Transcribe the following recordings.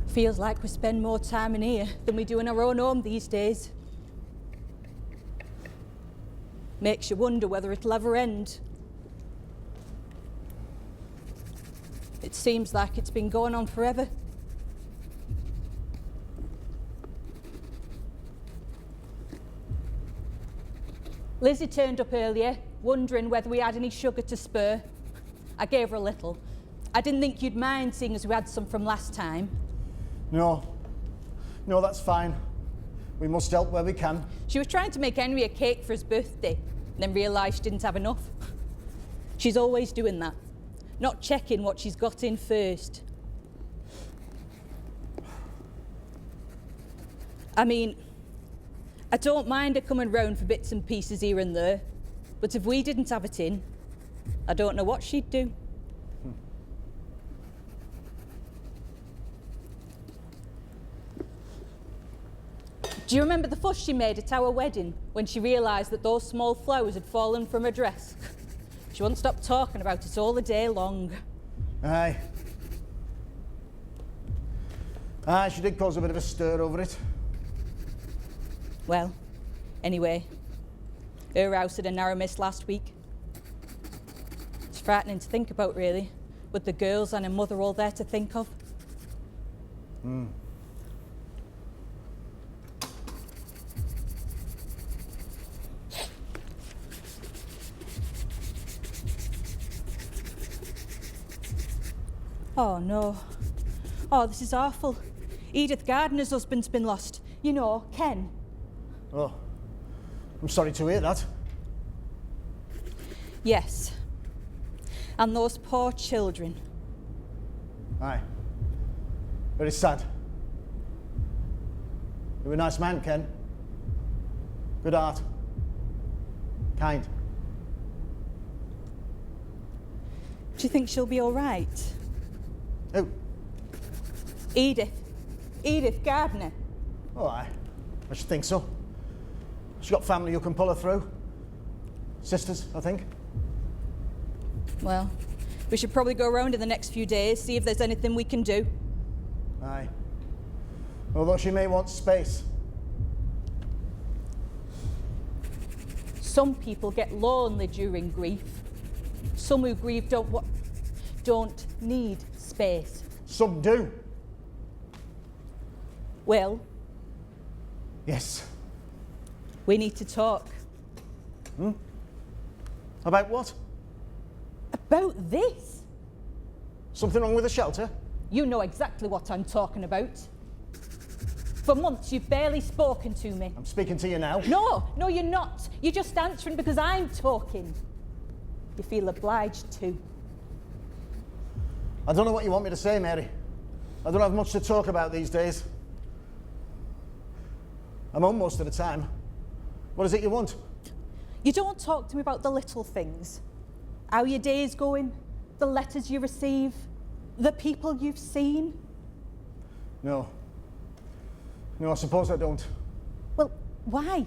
Feels like we spend more time in here than we do in our own home these days. Makes you wonder whether it'll ever end. It seems like it's been going on forever. Lizzie turned up earlier, wondering whether we had any sugar to spare. I gave her a little. I didn't think you'd mind, seeing as we had some from last time. No, that's fine. We must help where we can. She was trying to make Henry a cake for his birthday, then realised she didn't have enough. She's always doing that, not checking what she's got in first. I mean, I don't mind her coming round for bits and pieces here and there, but if we didn't have it in, I don't know what she'd do. Do you remember the fuss she made at our wedding when she realised that those small flowers had fallen from her dress? She wouldn't stop talking about it all the day long. Aye, she did cause a bit of a stir over it. Well, anyway, her house had a narrow miss last week. It's frightening to think about, really, with the girls and her mother all there to think of. Oh no. Oh, this is awful. Edith Gardner's husband's been lost. You know, Ken. Oh, I'm sorry to hear that. Yes. And those poor children. Aye. Very sad. You're a nice man, Ken. Good heart. Kind. Do you think she'll be all right? Who? Edith. Edith Gardner. Oh, aye. I should think so. She's got family who can pull her through. Sisters, I think. Well, we should probably go around in the next few days, see if there's anything we can do. Aye. Although she may want space. Some people get lonely during grief. Some who grieve don't need space. Some do. Well, Yes. we need to talk. About what? About this? Something wrong with the shelter? You know exactly what I'm talking about. For months, you've barely spoken to me. I'm speaking to you now. No, you're not. You're just answering because I'm talking. You feel obliged to. I don't know what you want me to say, Mary. I don't have much to talk about these days. I'm home most of the time. What is it you want? You don't talk to me about the little things. How your day's going, the letters you receive, the people you've seen. No, I suppose I don't. Well, why?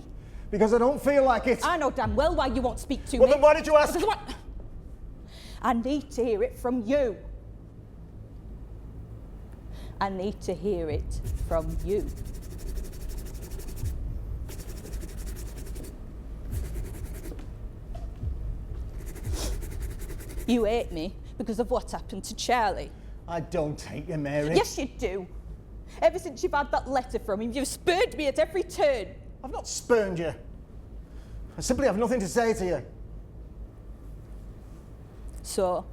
Because I don't feel like it. I know damn well why you won't speak to me. Well, then why did you ask? Because I need to hear it from you. I need to hear it from you. You hate me because of what happened to Charlie. I don't hate you, Mary. Yes, you do. Ever since you've had that letter from him, you've spurned me at every turn. I've not spurned you. I simply have nothing to say to you. So,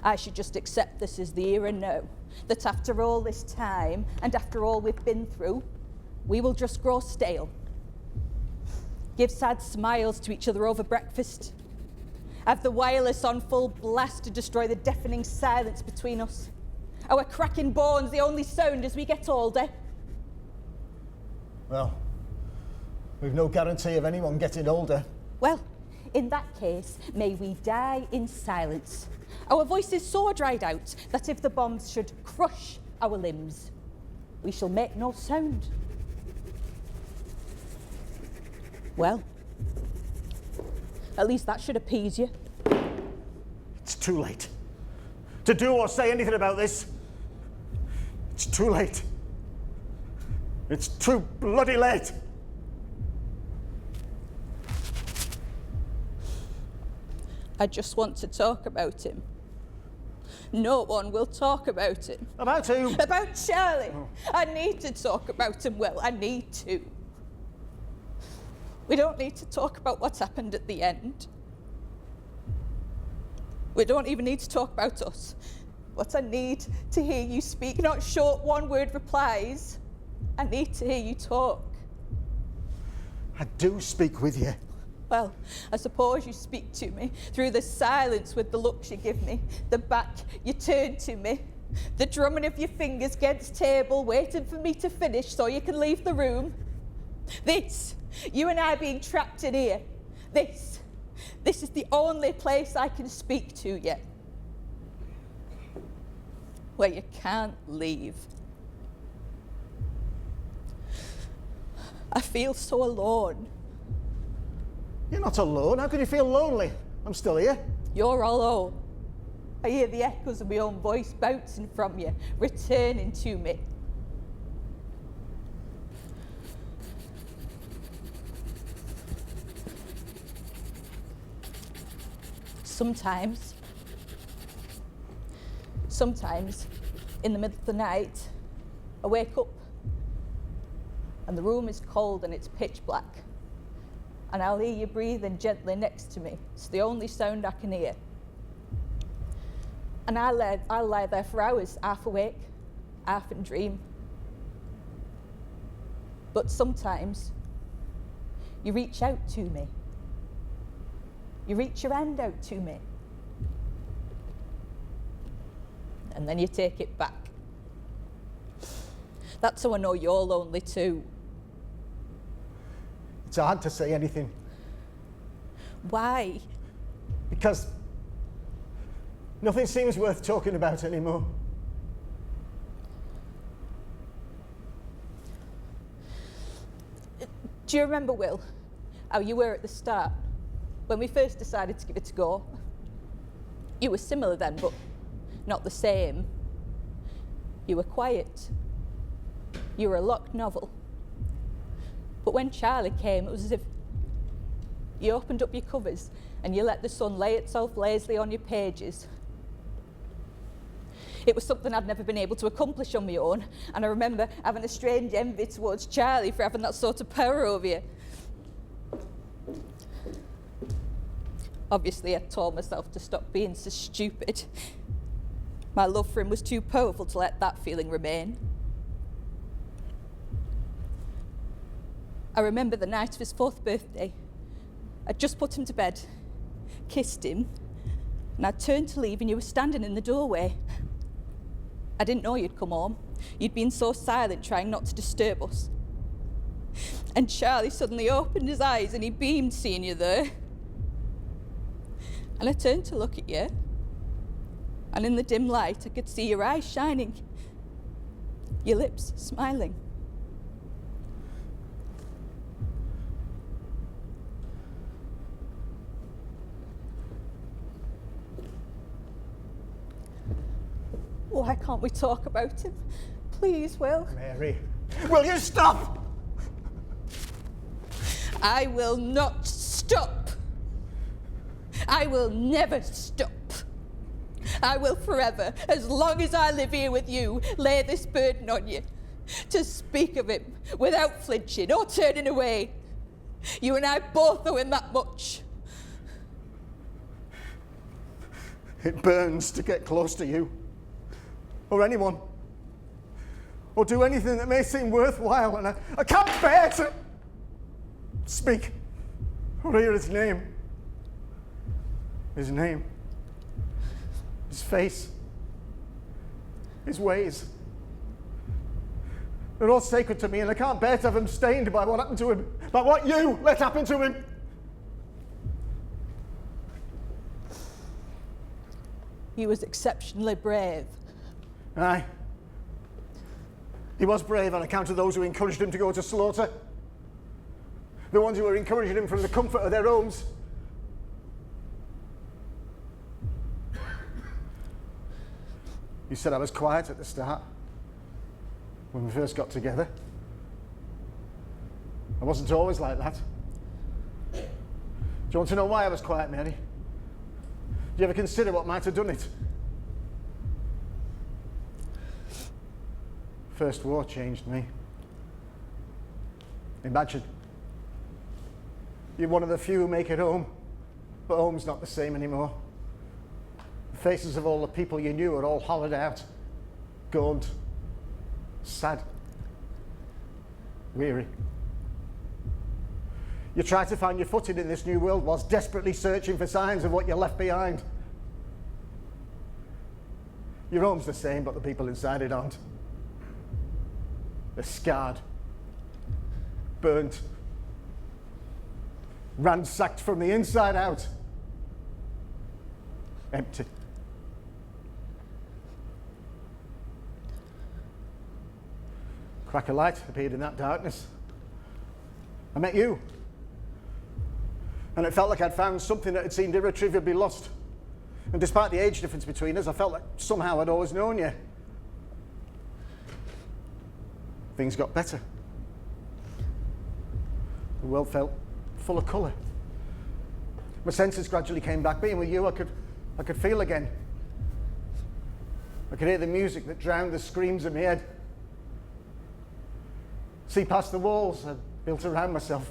I should just accept this as the here and now. That after all this time, and after all we've been through, we will just grow stale. Give sad smiles to each other over breakfast. Have the wireless on full blast to destroy the deafening silence between us. Our cracking bones the only sound as we get older. Well, we've no guarantee of anyone getting older. Well, in that case, may we die in silence. Our voices so dried out that if the bombs should crush our limbs, we shall make no sound. Well, at least that should appease you. It's too late to do or say anything about this. It's too late. It's too bloody late. I just want to talk about him. No one will talk about him. About who? About Charlie. Oh. I need to talk about him, Will. I need to. We don't need to talk about what's happened at the end. We don't even need to talk about us. What I need to hear you speak, not short one-word replies. I need to hear you talk. I do speak with you. Well, I suppose you speak to me through the silence with the looks you give me, the back you turn to me, the drumming of your fingers against table, waiting for me to finish so you can leave the room. This, you and I being trapped in here, this is the only place I can speak to you. Where you can't leave. I feel so alone. You're not alone. How can you feel lonely? I'm still here. You're alone. I hear the echoes of my own voice bouncing from you, returning to me. Sometimes, in the middle of the night, I wake up and the room is cold and it's pitch black. And I'll hear you breathing gently next to me. It's the only sound I can hear. And I'll lie there for hours, half awake, half in dream. But sometimes, you reach out to me. You reach your hand out to me. And then you take it back. That's how I know you're lonely too. It's hard to say anything. Why? Because nothing seems worth talking about anymore. Do you remember, Will, how you were at the start, when we first decided to give it a go? You were similar then, but not the same. You were quiet. You were a locked novel. But when Charlie came, it was as if you opened up your covers and you let the sun lay itself lazily on your pages. It was something I'd never been able to accomplish on my own, and I remember having a strange envy towards Charlie for having that sort of power over you. Obviously, I told myself to stop being so stupid. My love for him was too powerful to let that feeling remain. I remember the night of his 4th birthday. I'd just put him to bed, kissed him, and I turned to leave and you were standing in the doorway. I didn't know you'd come home. You'd been so silent, trying not to disturb us. And Charlie suddenly opened his eyes and he beamed seeing you there. And I turned to look at you, and in the dim light I could see your eyes shining, your lips smiling. Why can't we talk about him? Please, Will. Mary, will you stop? I will not stop. I will never stop. I will forever, as long as I live here with you, lay this burden on you, to speak of him without flinching or turning away. You and I both owe him that much. It burns to get close to you, or anyone, or do anything that may seem worthwhile, and I can't bear to speak or hear his name. His name, his face, his ways. They're all sacred to me, and I can't bear to have them stained by what happened to him, by what you let happen to him. He was exceptionally brave. Aye. He was brave on account of those who encouraged him to go to slaughter. The ones who were encouraging him from the comfort of their homes. You said I was quiet at the start. when we first got together. I wasn't always like that. Do you want to know why I was quiet, Mary? Do you ever consider what might have done it? First war changed me. Imagine. You're one of the few who make it home, but home's not the same anymore. The faces of all the people you knew are all hollowed out, gaunt, sad, weary. You try to find your footing in this new world whilst desperately searching for signs of what you left behind. Your home's the same, but the people inside it aren't. They're scarred, burnt, ransacked from the inside out, empty. Crack of light appeared in that darkness. I met you. And it felt like I'd found something that had seemed irretrievably lost. And despite the age difference between us, I felt like somehow I'd always known you. Things got better. The world felt full of colour. My senses gradually came back. Being with you, I could feel again. I could hear the music that drowned the screams in my head. See past the walls I'd built around myself.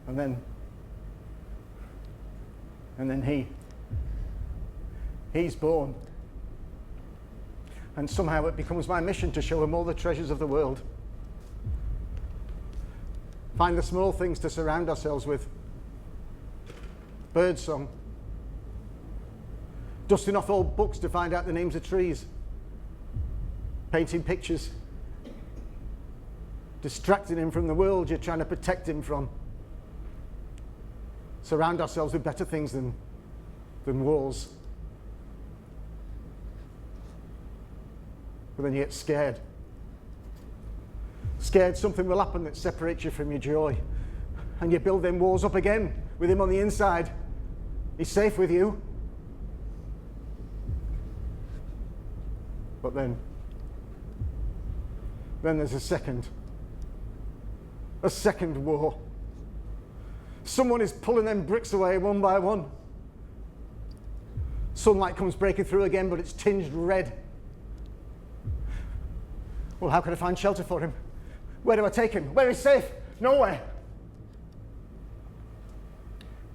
And then he's born. And somehow it becomes my mission to show him all the treasures of the world. Find the small things to surround ourselves with. Birdsong. Dusting off old books to find out the names of trees. Painting pictures. Distracting him from the world you're trying to protect him from. Surround ourselves with better things than walls. But then you get scared. Scared something will happen that separates you from your joy. And you build them walls up again with him on the inside. He's safe with you. But then there's a second war. Someone is pulling them bricks away one by one. Sunlight comes breaking through again, but it's tinged red. Well, how can I find shelter for him? Where do I take him? Where is safe? Nowhere.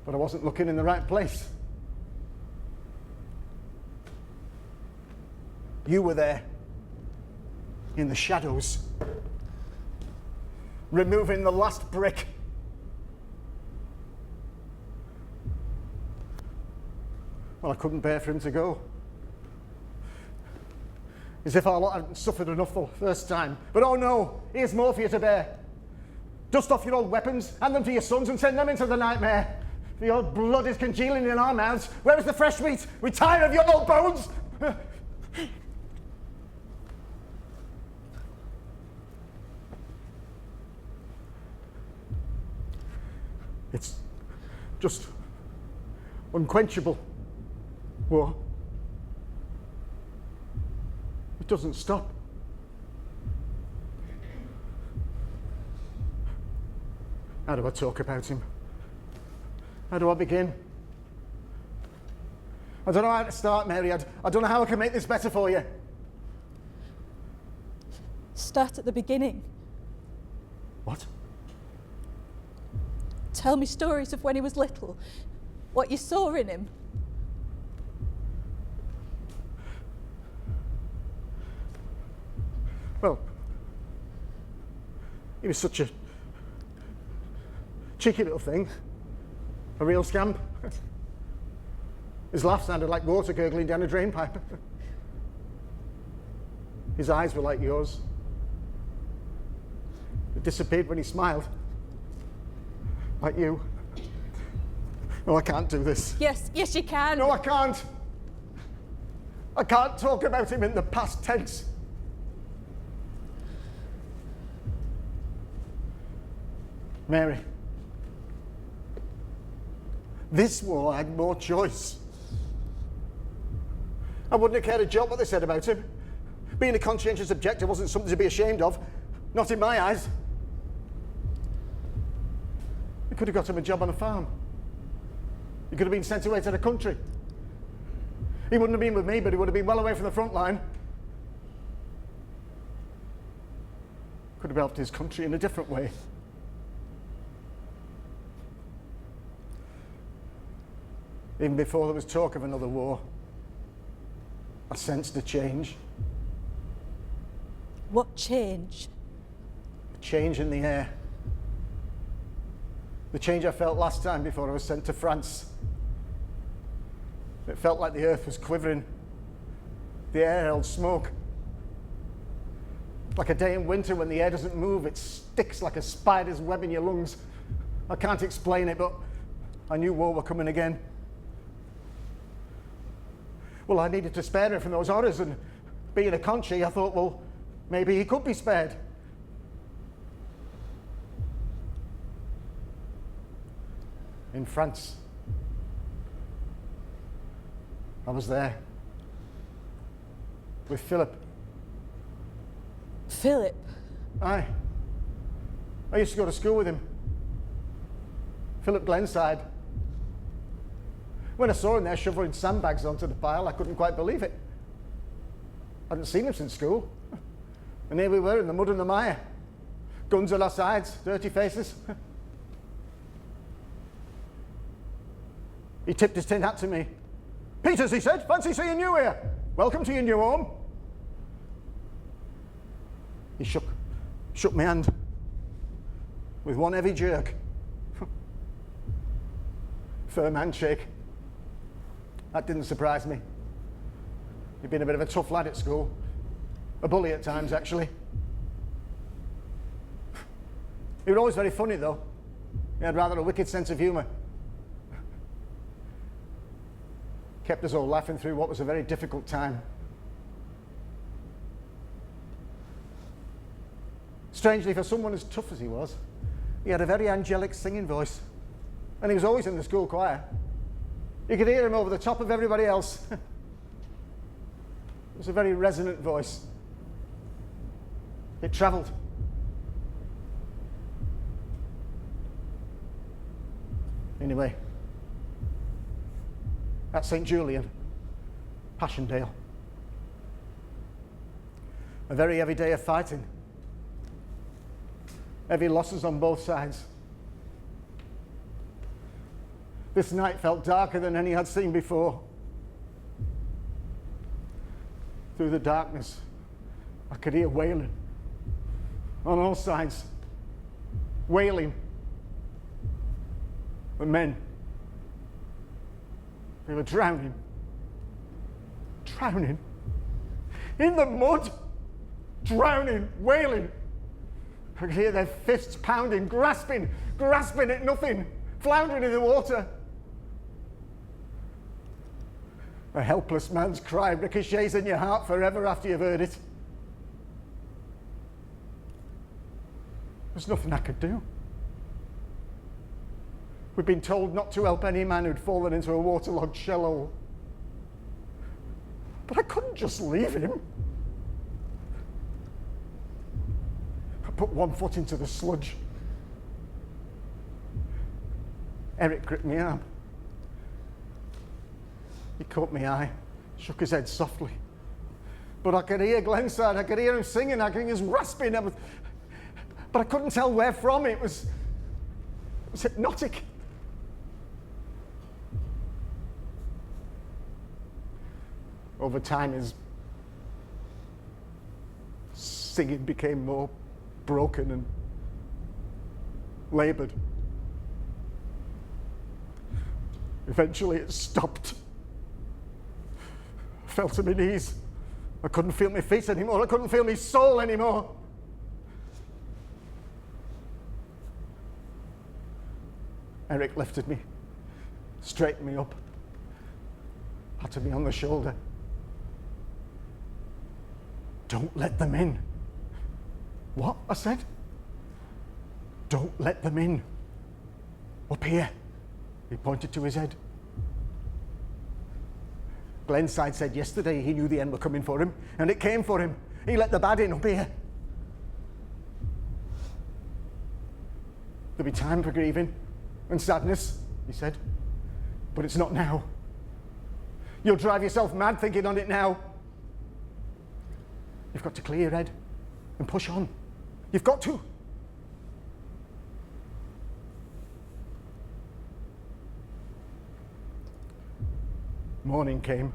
But I wasn't looking in the right place. You were there, in the shadows, removing the last brick. Well, I couldn't bear for him to go. As if our lot hadn't suffered enough the first time. But oh no, here's more for you to bear. Dust off your old weapons, hand them to your sons and send them into the nightmare. The old blood is congealing in our mouths. Where is the fresh meat? We tire of your old bones. It's just unquenchable war. It doesn't stop. How do I talk about him? How do I begin? I don't know how to start, Mary. I don't know how I can make this better for you. Start at the beginning. What? Tell me stories of when he was little, what you saw in him. Well, he was such a cheeky little thing, a real scamp. His laugh sounded like water gurgling down a drain pipe. His eyes were like yours. It disappeared when he smiled. Like you. No, I can't do this. Yes, you can. No, I can't. I can't talk about him in the past tense. Mary, this war I had more choice. I I wouldn't have cared a job what they said about him. Being a conscientious objector wasn't something to be ashamed of. Not in my eyes. He could have got him a job on a farm. He could have been sent away to the country. He wouldn't have been with me, but he would have been well away from the front line. Could have helped his country in a different way. Even before there was talk of another war, I sensed a change. What change? A change in the air. The change I felt last time before I was sent to France. It felt like the earth was quivering. The air held smoke. Like a day in winter when the air doesn't move, it sticks like a spider's web in your lungs. I can't explain it, but I knew war were coming again. Well, I needed to spare him from those horrors, and being a Conchi, I thought, well, maybe he could be spared. In France. I was there. With Philip. Philip? Aye. I used to go to school with him. Philip Glenside. When I saw him there shoveling sandbags onto the pile, I couldn't quite believe it. I hadn't seen him since school. And here we were in the mud and the mire. Guns at our sides, dirty faces. He tipped his tin hat to me. "Peters," he said, "fancy seeing you here. Welcome to your new home." He shook my hand with one heavy jerk. Firm handshake. That didn't surprise me. He'd been a bit of a tough lad at school. A bully at times, actually. He was always very funny, though. He had rather a wicked sense of humour. Kept us all laughing through what was a very difficult time. Strangely, for someone as tough as he was, he had a very angelic singing voice. And he was always in the school choir. You could hear him over the top of everybody else. It was a very resonant voice. It travelled. Anyway, at St. Julian, Passchendaele. A very heavy day of fighting. Heavy losses on both sides. This night felt darker than any I'd seen before. Through the darkness, I could hear wailing on all sides. Wailing. The men. They were drowning. Drowning. In the mud. Drowning. Wailing. I could hear their fists pounding, grasping at nothing, floundering in the water. A helpless man's cry ricochets in your heart forever after you've heard it. There's nothing I could do. We'd been told not to help any man who'd fallen into a waterlogged shell hole. But I couldn't just leave him. I put one foot into the sludge. Eric gripped my arm. He caught my eye, shook his head softly. But I could hear Glenside, I could hear him singing, I could hear him rasping. But I couldn't tell where from. It was hypnotic. Over time, his singing became more broken and laboured. Eventually, it stopped. I fell to my knees. I couldn't feel my feet anymore. I couldn't feel my soul anymore. Eric lifted me, straightened me up, patted me on the shoulder. "Don't let them in." "What?" I said. "Don't let them in. Up here." He pointed to his head. Glenside said yesterday he knew the end were coming for him, and it came for him. He let the bad in up here. There'll be time for grieving and sadness, he said, but it's not now. You'll drive yourself mad thinking on it now. You've got to clear your head and push on. You've got to. Morning came.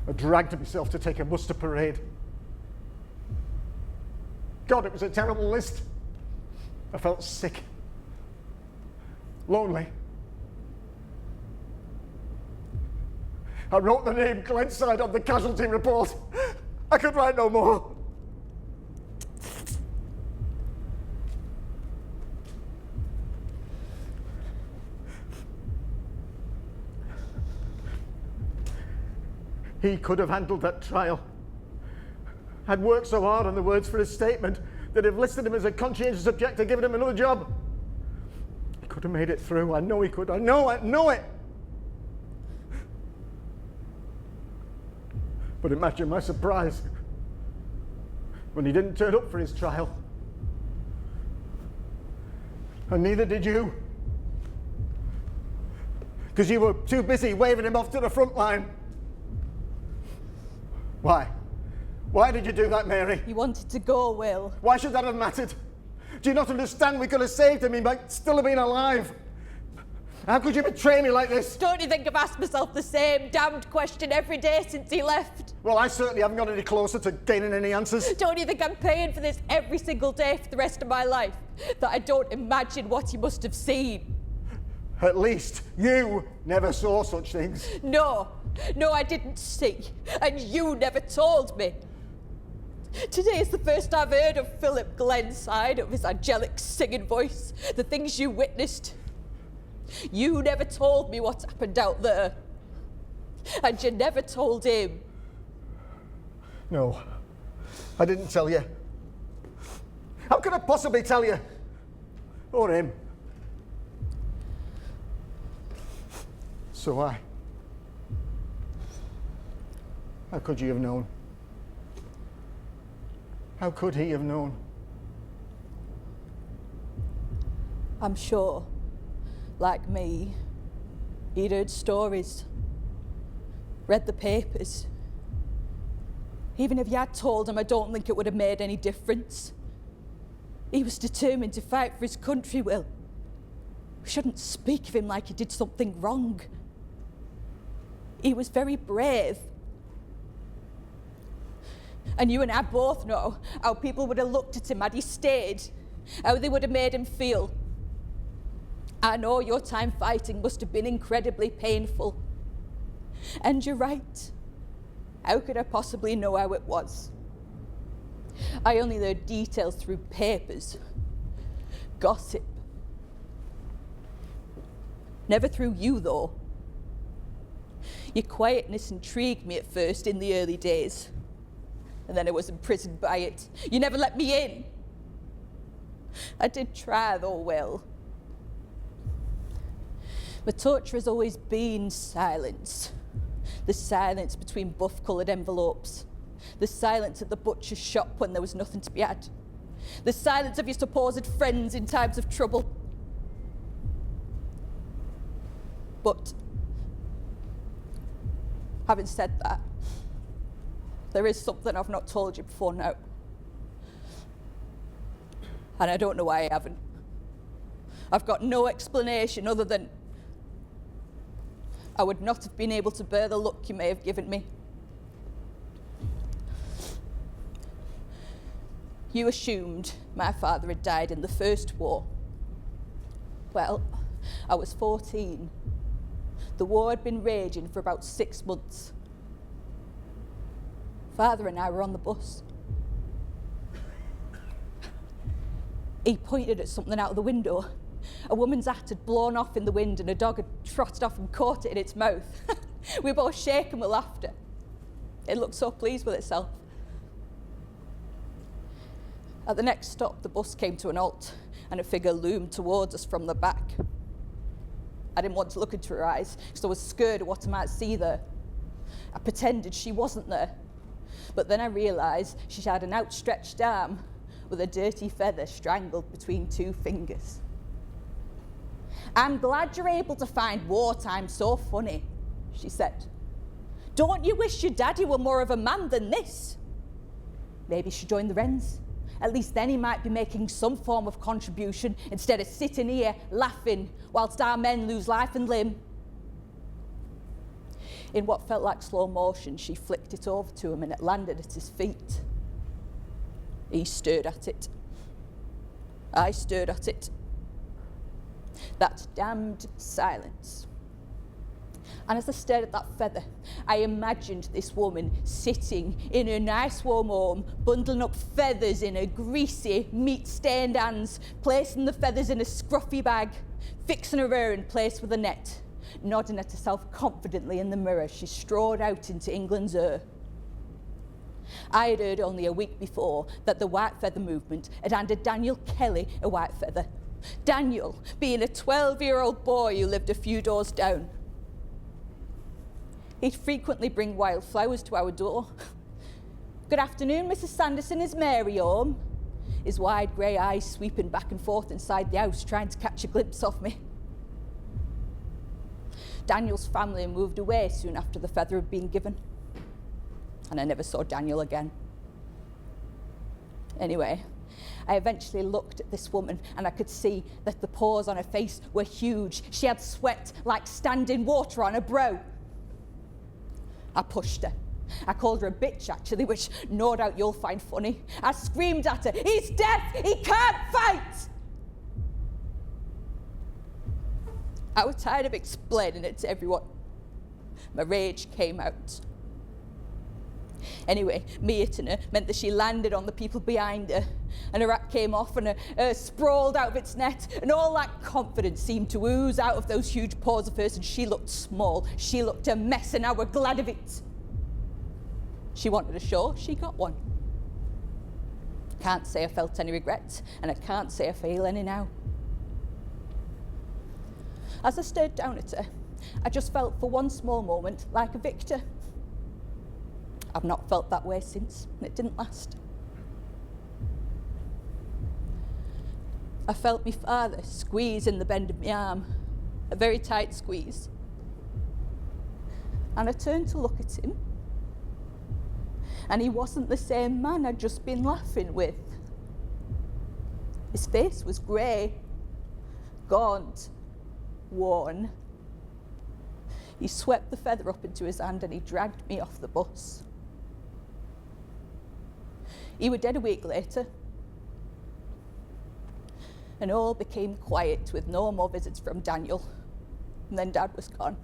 I dragged myself to take a muster parade. God, it was a terrible list. I felt sick, lonely. I wrote the name Glenside on the casualty report. I could write no more. He could have handled that trial. I'd worked so hard on the words for his statement that if listed him as a conscientious objector, given him another job. He could have made it through. I know he could. I know it. But imagine my surprise when he didn't turn up for his trial. And neither did you. Because you were too busy waving him off to the front line. Why? Why did you do that, Mary? You wanted to go, Will. Why should that have mattered? Do you not understand we could have saved him? He might still have been alive. How could you betray me like this? Don't you think I've asked myself the same damned question every day since he left? Well, I certainly haven't got any closer to gaining any answers. Don't you think I'm paying for this every single day for the rest of my life? That I don't imagine what he must have seen. At least you never saw such things. No, I didn't see. And you never told me. Today is the first I've heard of Philip Glenside, of his angelic singing voice, the things you witnessed. You never told me what happened out there. And you never told him. No, I didn't tell you. How could I possibly tell you? Or him? So why? How could you have known? How could he have known? I'm sure, like me, he'd heard stories, read the papers. Even if you had told him, I don't think it would have made any difference. He was determined to fight for his country, Will. We shouldn't speak of him like he did something wrong. He was very brave. And you and I both know how people would have looked at him had he stayed, how they would have made him feel. I know your time fighting must have been incredibly painful. And you're right. How could I possibly know how it was? I only heard details through papers, gossip. Never through you, though. Your quietness intrigued me at first in the early days. And then I was imprisoned by it. You never let me in. I did try, though, Will. My torture has always been silence. The silence between buff-coloured envelopes. The silence at the butcher's shop when there was nothing to be had. The silence of your supposed friends in times of trouble. But, having said that, there is something I've not told you before now. And I don't know why I haven't. I've got no explanation other than I would not have been able to bear the look you may have given me. You assumed my father had died in the First War. Well, I was 14. The war had been raging for about 6 months. Father and I were on the bus. He pointed at something out of the window. A woman's hat had blown off in the wind and a dog had trotted off and caught it in its mouth. We both shaken with laughter. It looked so pleased with itself. At the next stop, the bus came to an halt and a figure loomed towards us from the back. I didn't want to look into her eyes because I was scared of what I might see there. I pretended she wasn't there. But then I realised she had an outstretched arm with a dirty feather strangled between two fingers. I'm glad you're able to find wartime so funny, she said. Don't you wish your daddy were more of a man than this? Maybe you should join the Wrens. At least then he might be making some form of contribution instead of sitting here laughing whilst our men lose life and limb. In what felt like slow motion, she flicked it over to him and it landed at his feet. He stared at it. I stared at it. That damned silence. And as I stared at that feather, I imagined this woman sitting in her nice warm home, bundling up feathers in her greasy, meat-stained hands, placing the feathers in a scruffy bag, fixing her hair in place with a net, nodding at herself confidently in the mirror she strode out into England's air. I had heard only a week before that the white feather movement had handed Daniel Kelly a white feather. Daniel being a 12-year-old boy who lived a few doors down. He'd frequently bring wild flowers to our door. Good afternoon, Mrs. Sanderson, is Mary home? His wide grey eyes sweeping back and forth inside the house, trying to catch a glimpse of me. Daniel's family moved away soon after the feather had been given. And I never saw Daniel again. Anyway, I eventually looked at this woman and I could see that the pores on her face were huge. She had sweat like standing water on her brow. I pushed her. I called her a bitch, actually, which no doubt you'll find funny. I screamed at her, he's deaf, he can't fight! I was tired of explaining it to everyone. My rage came out. Anyway, me hitting her meant that she landed on the people behind her, and her hat came off and her sprawled out of its net, and all that confidence seemed to ooze out of those huge paws of hers, and she looked small. She looked a mess, and I were glad of it. She wanted a show, she got one. Can't say I felt any regret, and I can't say I feel any now. As I stared down at her, I just felt for one small moment like a victor. I've not felt that way since, and it didn't last. I felt my father squeezing the bend of my arm, a very tight squeeze. And I turned to look at him, and he wasn't the same man I'd just been laughing with. His face was grey, gaunt, worn. He swept the feather up into his hand and he dragged me off the bus. He were dead a week later. And all became quiet with no more visits from Daniel. And then Dad was gone.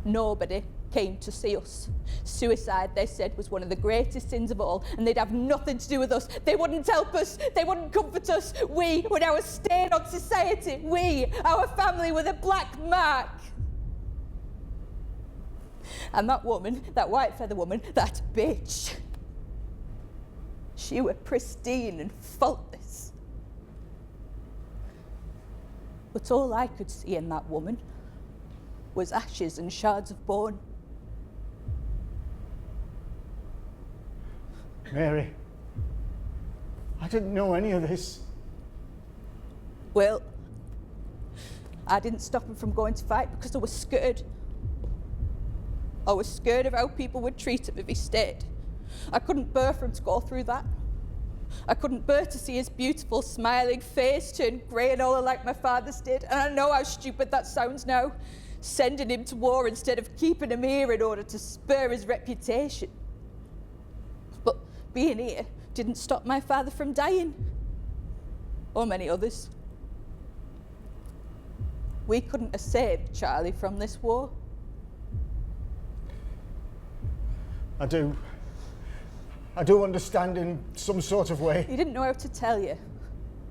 Nobody came to see us. Suicide, they said, was one of the greatest sins of all, and they'd have nothing to do with us. They wouldn't help us. They wouldn't comfort us. We were our stain on society. We, our family, were the black mark. And that woman, that white feather woman, that bitch, she were pristine and faultless. But all I could see in that woman was ashes and shards of bone. Mary, I didn't know any of this. Well, I didn't stop him from going to fight because I was scared. I was scared of how people would treat him if he stayed. I couldn't bear for him to go through that. I couldn't bear to see his beautiful, smiling face turn grey and older like my father's did. And I know how stupid that sounds now, sending him to war instead of keeping him here in order to spare his reputation. But being here didn't stop my father from dying, or many others. We couldn't have saved Charlie from this war. I do understand in some sort of way. He didn't know how to tell you,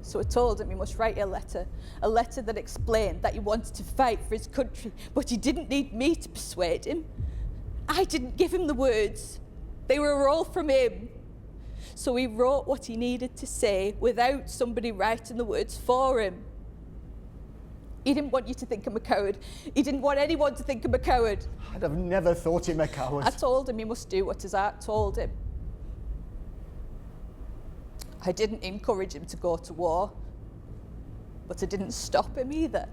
so I told him he must write a letter that explained that he wanted to fight for his country, but he didn't need me to persuade him. I didn't give him the words. They were all from him. So he wrote what he needed to say without somebody writing the words for him. He didn't want you to think him a coward. He didn't want anyone to think him a coward. I'd have never thought him a coward. I told him he must do what his heart told him. I didn't encourage him to go to war, but I didn't stop him either.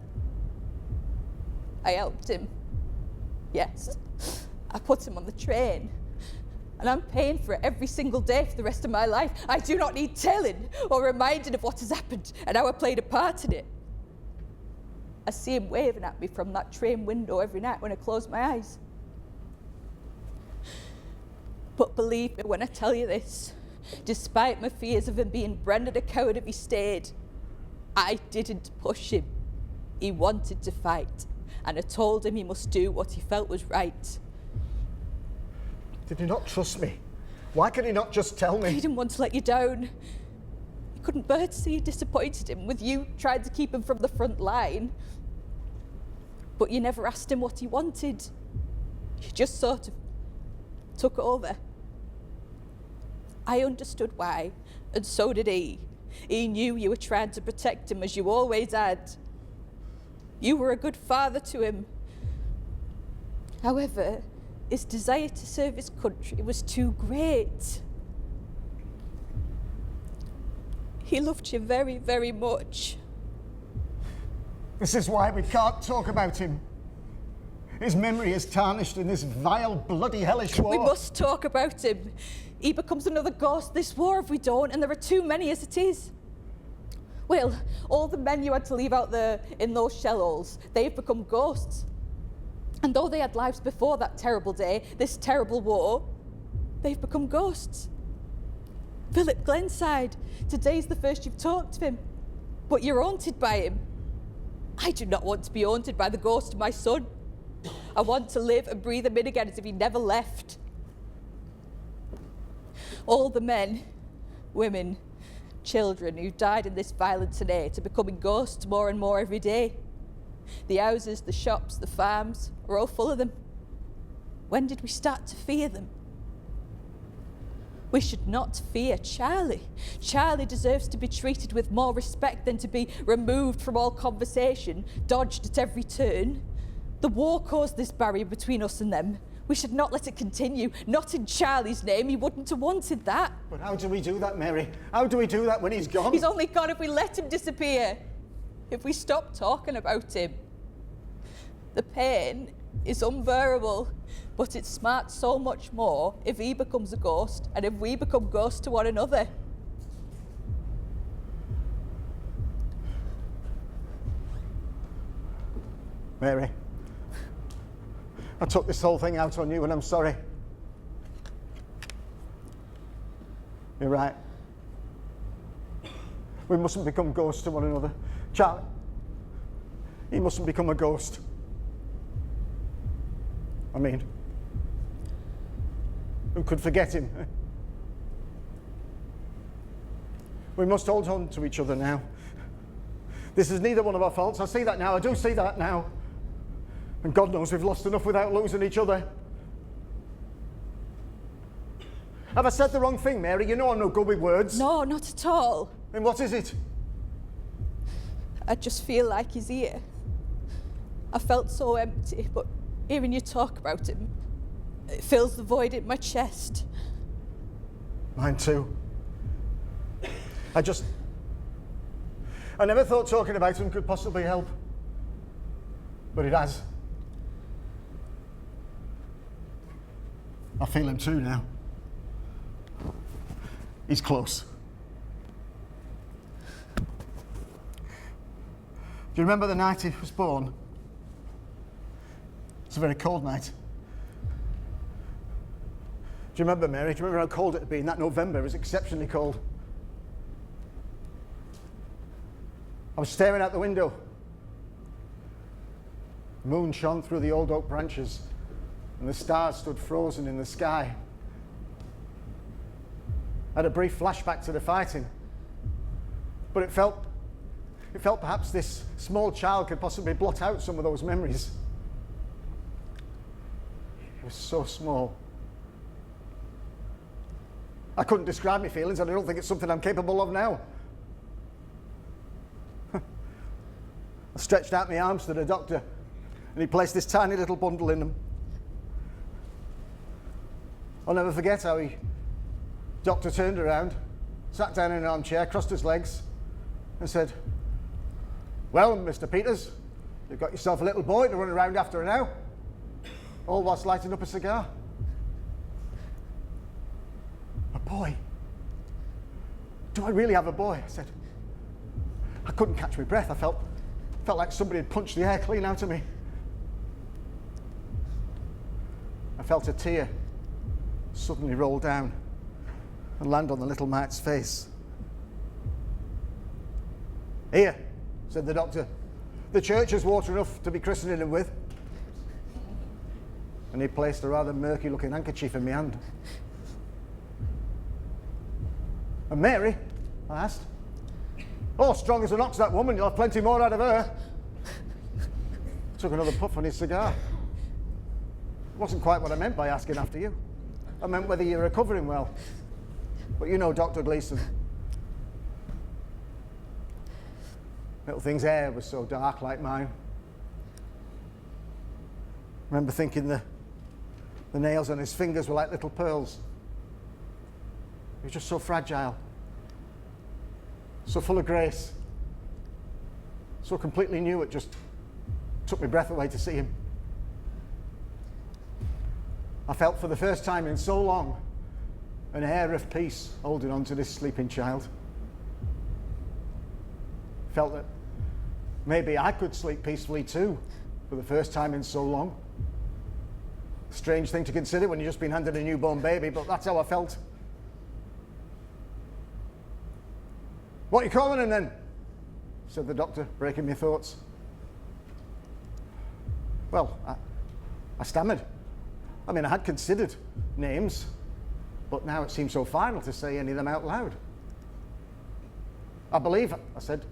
I helped him. Yes, I put him on the train, and I'm paying for it every single day for the rest of my life. I do not need telling or reminding of what has happened and how I played a part in it. I see him waving at me from that train window every night when I close my eyes. But believe me when I tell you this, despite my fears of him being branded a coward if he stayed, I didn't push him. He wanted to fight, and I told him he must do what he felt was right. Did he not trust me? Why could he not just tell me? He didn't want to let you down. He couldn't bear to see you disappointed him with you trying to keep him from the front line. But you never asked him what he wanted. You just sort of took over. I understood why, and so did he. He knew you were trying to protect him as you always had. You were a good father to him. However, his desire to serve his country was too great. He loved you very, very much. This is why we can't talk about him. His memory is tarnished in this vile, bloody, hellish war. We must talk about him. He becomes another ghost this war if we don't, and there are too many as it is. Well, all the men you had to leave out there in those shell holes, they've become ghosts. And though they had lives before that terrible day, this terrible war, they've become ghosts. Philip Glenside, today's the first you've talked to him, but you're haunted by him. I do not want to be haunted by the ghost of my son. I want to live and breathe him in again as if he never left. All the men, women, children who died in this violence today are becoming ghosts more and more every day. The houses, the shops, the farms are all full of them. When did we start to fear them? We should not fear Charlie. Charlie deserves to be treated with more respect than to be removed from all conversation, dodged at every turn. The war caused this barrier between us and them. We should not let it continue. Not in Charlie's name. He wouldn't have wanted that. But how do we do that, Mary? How do we do that when he's gone? He's only gone if we let him disappear. If we stop talking about him. The pain is unbearable, but it smarts so much more if he becomes a ghost and if we become ghosts to one another. Mary, I took this whole thing out on you and I'm sorry. You're right. We mustn't become ghosts to one another. Charlie, he mustn't become a ghost. I mean, who could forget him? We must hold on to each other now. This is neither one of our faults. I see that now. I do see that now. And God knows we've lost enough without losing each other. Have I said the wrong thing, Mary? You know I'm no good with words. No, not at all. Then what is it? I just feel like he's here. I felt so empty, but hearing you talk about him, it fills the void in my chest. Mine too. I never thought talking about him could possibly help. But it has. I feel him too now. He's close. Do you remember the night he was born? It's a very cold night. Do you remember, Mary? Do you remember how cold it had been? That November was exceptionally cold. I was staring out the window. The moon shone through the old oak branches, and the stars stood frozen in the sky. I had a brief flashback to the fighting, but it felt perhaps this small child could possibly blot out some of those memories. It was so small. I couldn't describe my feelings, and I don't think it's something I'm capable of now. I stretched out my arms to the doctor, and he placed this tiny little bundle in them. I'll never forget how doctor turned around, sat down in an armchair, crossed his legs, and said, "Well, Mr. Peters, you've got yourself a little boy to run around after now," all whilst lighting up a cigar. A boy? Do I really have a boy? I said. I couldn't catch my breath. I felt like somebody had punched the air clean out of me. I felt a tear suddenly roll down and land on the little mite's face. "Here," said the doctor. "The church has water enough to be christening him with." And he placed a rather murky-looking handkerchief in my hand. "And Mary?" I asked. "Oh, strong as an ox, that woman. You'll have plenty more out of her." Took another puff on his cigar. It wasn't quite what I meant by asking after you. I meant whether you're recovering well. But you know Dr. Gleason. Little thing's hair was so dark like mine. I remember thinking the nails on his fingers were like little pearls. He was just so fragile, so full of grace, so completely new it just took my breath away to see him. I felt for the first time in so long an air of peace holding on to this sleeping child. Felt that maybe I could sleep peacefully too for the first time in so long. Strange thing to consider when you've just been handed a newborn baby, but that's how I felt. "What are you calling him then?" said the doctor, breaking my thoughts. Well, I stammered. I mean, I had considered names, but now it seemed so final to say any of them out loud. "I believe," I said,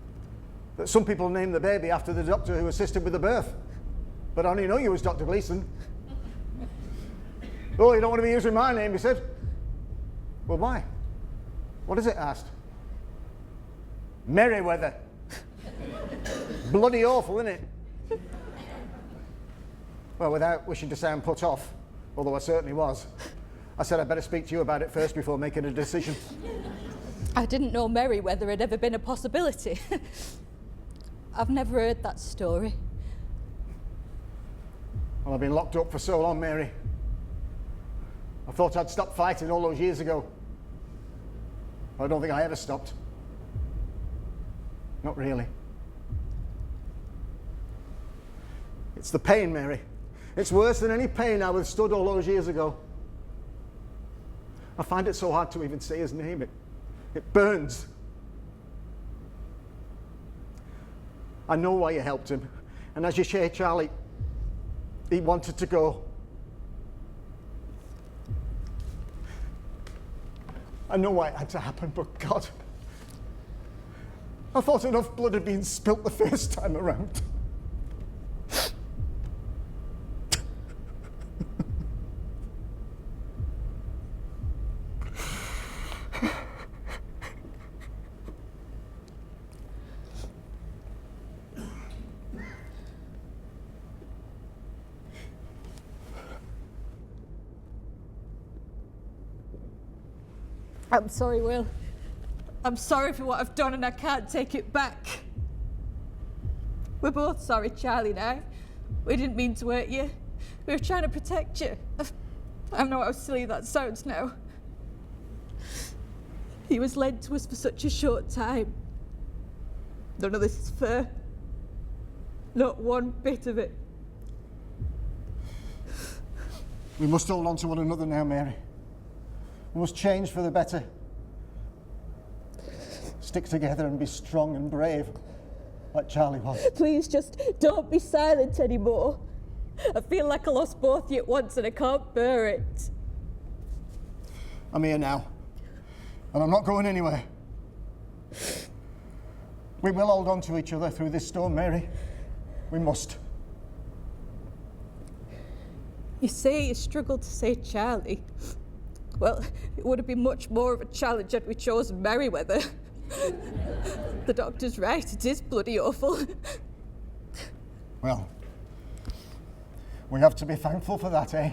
"that some people name the baby after the doctor who assisted with the birth, but I only know you as Dr. Gleason." "Oh, you don't want to be using my name," he said. "Well, why? What is it?" I asked. "Merryweather." Bloody awful, isn't it? Well, without wishing to sound put off, although I certainly was, I said I'd better speak to you about it first before making a decision. I didn't know Merryweather had ever been a possibility. I've never heard that story. Well, I've been locked up for so long, Mary. I thought I'd stopped fighting all those years ago. I don't think I ever stopped. Not really. It's the pain, Mary. It's worse than any pain I withstood all those years ago. I find it so hard to even say his name. It burns. I know why you helped him. And as you say, Charlie, he wanted to go. I know why it had to happen, but God, I thought enough blood had been spilt the first time around. I'm sorry, Will. I'm sorry for what I've done and I can't take it back. We're both sorry, Charlie and I. We didn't mean to hurt you. We were trying to protect you. I know how silly that sounds now. He was led to us for such a short time. None of this is fair. Not one bit of it. We must hold on to one another now, Mary. We must change for the better. Stick together and be strong and brave, like Charlie was. Please just don't be silent anymore. I feel like I lost both of you at once and I can't bear it. I'm here now, and I'm not going anywhere. We will hold on to each other through this storm, Mary. We must. You say you struggled to say Charlie. Well, it would have been much more of a challenge had we chosen Merryweather. The doctor's right, it is bloody awful. Well, we have to be thankful for that, eh?